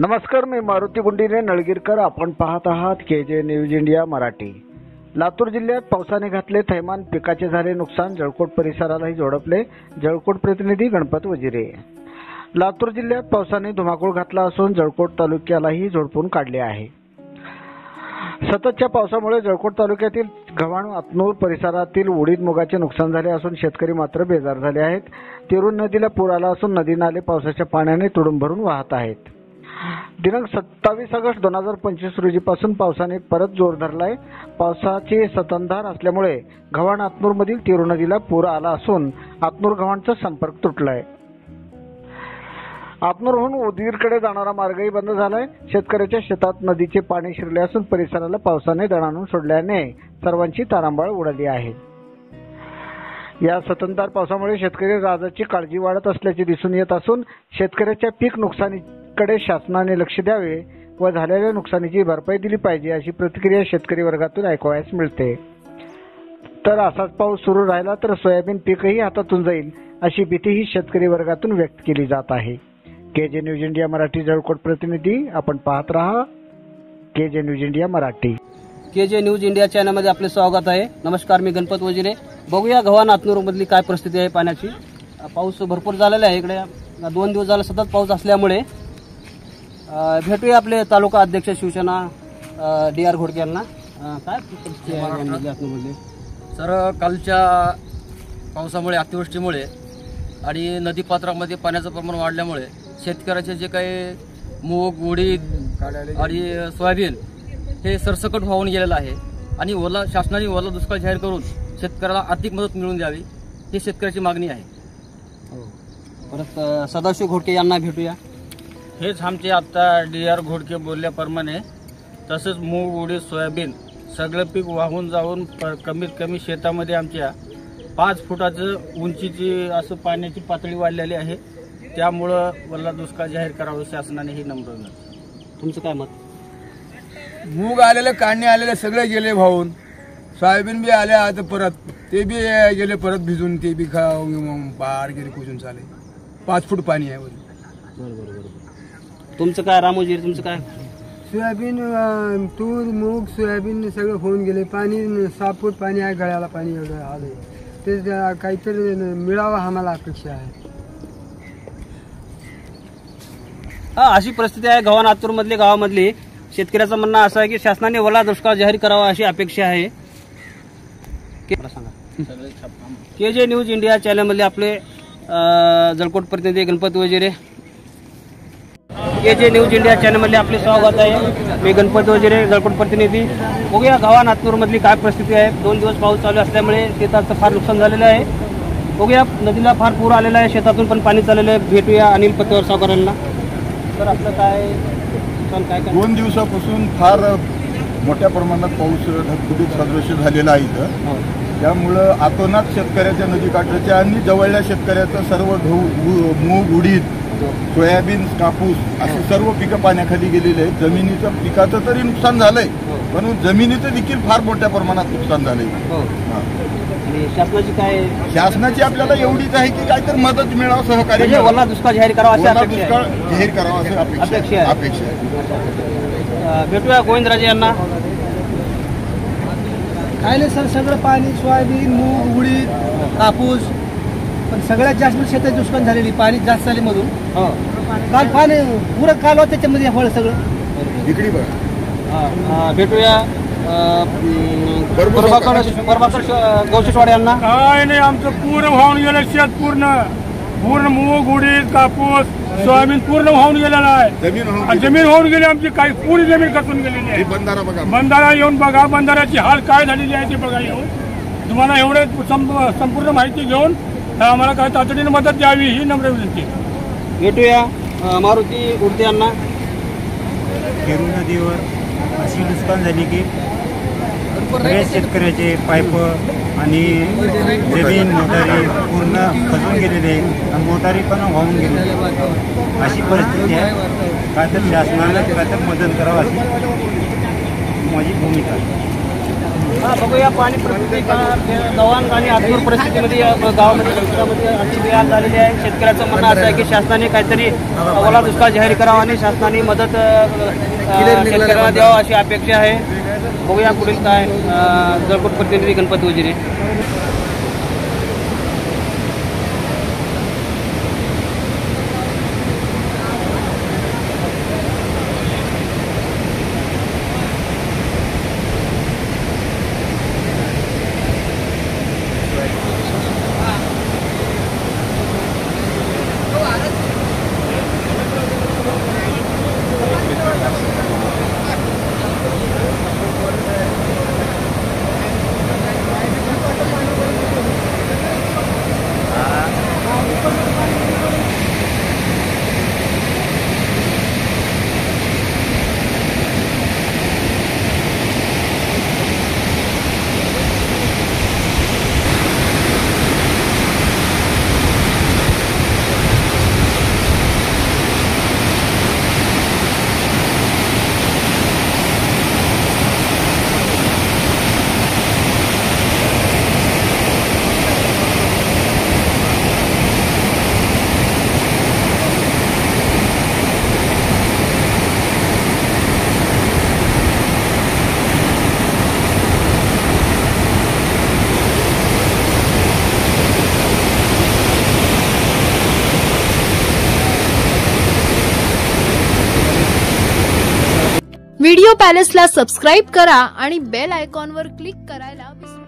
नमस्कार, मी मारुती गुंडीने नळगीरकर. आपण पाहत आहात KJ news India Marathi. Latur जिल्ह्यात पावसाने घातले थैमान, पिकाचे झाले नुकसान, जळकोट परिसरालाही झोडपले. जळकोट प्रतिनिधी गणपत वजिरे. लातूर जिल्ह्यात पावसाने धुमाकूळ घातला असून जळकोट तालुक्यालाही झोडपून काढले आहे. सततच्या पावसामुळे जळकोट तालुक्यातील गव्हाण आतनूर परिसरातील उडीद मुगाचे नुकसान झाले असून शेतकरी मात्र बेजार झाले आहेत. तिरून नदीला पूर आला असून नदी नाले पावसाच्या पाण्याने तुडूंब भरून वाहत आहेत. दिनांक 27 ऑगस्ट 2025 रोजीपासून पावसाने परत जोर धरलाय. पावसाची संततधार असल्यामुळे गव्हाण आतनूर मधील तिरू नदीला पूर आला असून आतनूर गव्हाणचा संपर्क तुटलाय. आतनूरहून उदगीरकडे जाणारा मार्गही बंद झालाय. शेतकऱ्याच्या शेतात नदीचे पाणी शिरले असून परिसराला पावसाने दणाणून सोडल्याने सर्वांची तारांबळ उडाली आहे. या संततधार पावसामुळे शेतकरी राजाची काळजी वाढत असल्याचे दिसून येत असून शेतकऱ्याच्या पीक नुकसानीकडे शासनाने लक्ष द्यावे व झालेल्या नुकसानीची भरपाई दिली पाहिजे अशी प्रतिक्रिया शेतकरी वर्गातून ऐकावयास मिळते. तर असाच पाऊस सुरू राहिला तर सोयाबीन पीकही हातातून जाईल अशी भीतीही शेतकरी वर्गातून व्यक्त केली जात आहे. KJ news India Marathi Jalkot प्रतिनिधी. आपण पाहत रहा KJ news India Marathi. KJ news India चॅनलमध्ये आपले स्वागत आहे. नमस्कार, मी गणपत वजिरे. बघूया गव्हाण आतनूर मधली काय परिस्थिती आहे पाण्याची. पाऊस भरपूर झालेला आहे. इकडे 2 दिवस झाला सतत पाऊस असल्यामुळे भेटूया आपले तालुका अध्यक्ष शिवसेना DR घोडके यांना. काय परिस्थिती आहे आतनूरमध्ये? सर, कालच्या पावसामुळे, अतिवृष्टीमुळे आणि नदीपात्रामध्ये पाण्याचं प्रमाण वाढल्यामुळे शेतकऱ्याचे जे काही मूग, उडीद आणि सोयाबीन हे सरसकट वाहून गेलेलं आहे आणि शासनाने ओला दुष्काळ जाहीर करून शेतकऱ्याला आर्थिक मदत मिळवून द्यावी ही शेतकऱ्याची मागणी आहे. परत सदाशिव घोडके यांना भेटूया. हेच आमचे आता DR घोडके बोलल्याप्रमाणे तसंच मूग, उडीद, सोयाबीन सगळं पीक वाहून जाऊन कमीत कमी शेतामध्ये आमच्या 5 फुटाचं उंचीची असं पाण्याची पातळी वाढलेली आहे. त्यामुळं वल्ला दुष्काळ जाहीर करावं शासनाने ही नम्र विनंती. तुमचं काय मत? मूग आलेले, काढणे आलेले सगळे गेले वाहून. सोयाबीन बी आले आता परत, ते बी गेले परत भिजून, ते बी बाहेर गेले कुजून चाले. 5 फूट पाणी आहे वरून. बरोबर. तुमचं काय रामोजी? तुमचं काय? सोयाबीन, तूर, मूग, सोयाबीन सगळं होऊन गेले. पाणी 6 फूट पाणी आहे, गळ्याला पाणी एवढं आले. ते काहीतरी मिळावं आम्हाला अपेक्षा आहे. अशी परिस्थिती आहे गव्हाण आतूर मधली गावामधली. शेतकऱ्याचं म्हणणं असं आहे की शासनाने ओला दुष्काळ जाहीर करावा अशी अपेक्षा आहे. KJ न्यूज इंडिया चॅनलमधले आपले जळकोट प्रतिनिधी Ganpat Wajire. KJ news India चॅनलमधले आपले स्वागत आहे. मी गणपत वजिरे, जळकोट प्रतिनिधी. बघूया गव्हाण आतनूर मधली काय परिस्थिती आहे. 2 दिवस पाऊस चालू असल्यामुळे शेताचं फार नुकसान झालेलं आहे. बघूया, नदीला फार पूर आलेला आहे, शेतातून पण पाणी चाललेलं आहे. भेटूया अनिल पत्तेवर सावकारांना. तर आपलं काय 2 दिवसापासून फार मोठ्या प्रमाणात पाऊस ढगफुटीत सदृश्य झालेला आहे इथं. त्यामुळं आतोनात शेतकऱ्याच्या नदीकाठाच्या आणि जवळल्या शेतकऱ्याचं सर्व मूग, उडीद, सोयाबीन, कापूस अशी सर्व पिकं पाण्याखाली गेलेली आहेत. जमिनीचं पिकाचं तरी नुकसान झालंय, पण जमिनीचं देखील फार मोठ्या प्रमाणात नुकसान झालंय. शासनाची आपल्याला एवढीच आहे की काहीतरी मदत मिळावं, सहकार्य ओला दुष्काळ जाहीर करावा अशी दुष्काळ जाहीर करावा अशी अपेक्षा आहे. भेटूया गोविंदराजे यांना. काय नाही सर, सगळं पाणी, सोयाबीन, मूग, उडीद, कापूस, पण सगळ्यात जास्त शेतात नुकसान झालेली. पाणी जास्त झाले मधून. काल पाणी पुरं काल होतं त्याच्यामध्ये फळ सगळं इकडे बघा. भेटूया गौशेषवाडे यांना. काय नाही, आमचं पूर्ण वाहून गेलं शेत. पूर्ण मूग, उडीद, कापूस, सोयाबीन पूर्ण वाहून गेलेला आहे. जमीन वाहून गेली आमची. काही पूर्ण जमीन खचून गेलेली आहे. बंधारा येऊन बघा, बंधाऱ्याची हाल काय झालेली आहे ते बघा येऊन. तुम्हाला एवढे संपूर्ण माहिती घेऊन आम्हाला काय तातडीने मदत द्यावी ही नम्र विनंती. भेटूया मारुती उडते यांना. तिरू नदीवर अशी नुकसान झाली की बरेच शेतकऱ्याचे पाईप आणि जमीन, मोटारी पूर्ण खचून गेलेले आहे. मोटारी पण वाहून गेलेली अशी परिस्थिती आहे. काय तर शासनाला काय तर मदत करावं अशी माझी भूमिका आहे. हा बघूया पाणी परिस्थिती गव्हाण आणि आत्मूर परिस्थितीमध्ये या गावामध्ये दुष्काळामध्ये अशी बेहाल झालेली आहे. शेतकऱ्याचं म्हणणं असं आहे की शासनाने काहीतरी ओला दुष्काळ जाहीर करावा आणि शासनाने मदत शेतकऱ्याला द्यावं अशी अपेक्षा आहे. बघूया पुढील काय. जळकोट प्रतिनिधी गणपत वजिरे. व्हिडिओ पॅलेसला सबस्क्राईब करा आणि बेल आयकॉनवर क्लिक करायला विसरू नका.